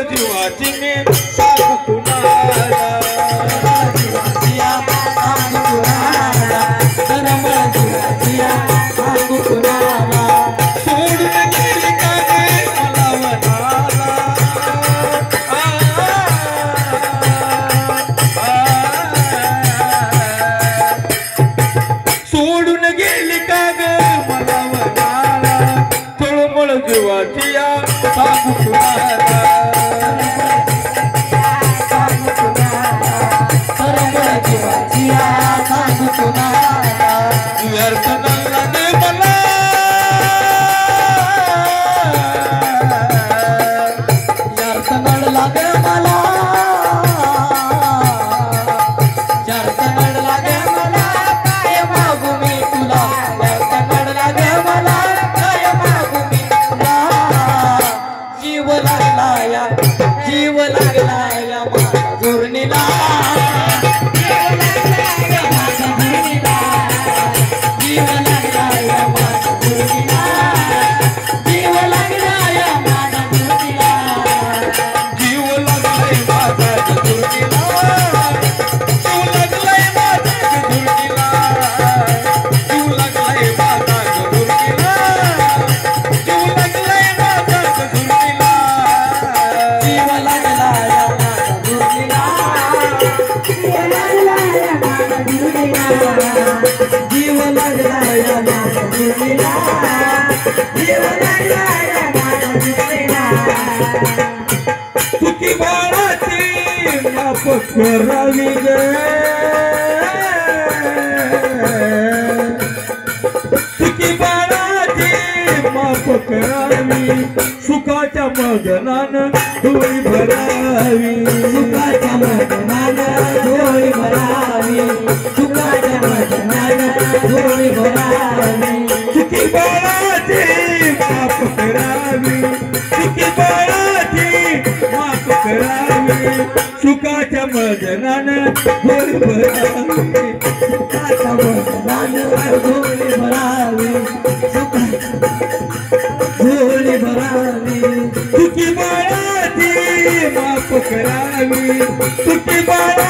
जीवाची मी सांगू कुणाला जीवाचिया सांगू कुणाला तळमळ जीवाचिया सांगू कुणाला सोडून गेली का गे मला वनाला सोडून गेली का गे मला वनाला तळमळ जीवाचिया सांगू कुणाला व्यर्थ न लागे मला व्यर्थ न लागे मला व्यर्थ न लागे मला काय मागू मी तुला व्यर्थ न लागे मला काय मागू मी तुला जीव लागला या माझ्या जोरणीला तुकी बाळाची माफ करावी गे तुकी बाळाची माफ करावी सुखाच्या मगनान डोळी भरावी सुखाच्या मगनान डोळी भरावी सुखाच्या मगनान डोळी भरावी तुकी बाळाची माफ करावी तुकी बाळाची माफ करावी सुखाच्या मगनान डोळी भरावी सुखाच्या मगनान डोळी भरावी डोळी भरावी तुकी बाळाची माफ करावी तुकी बाळा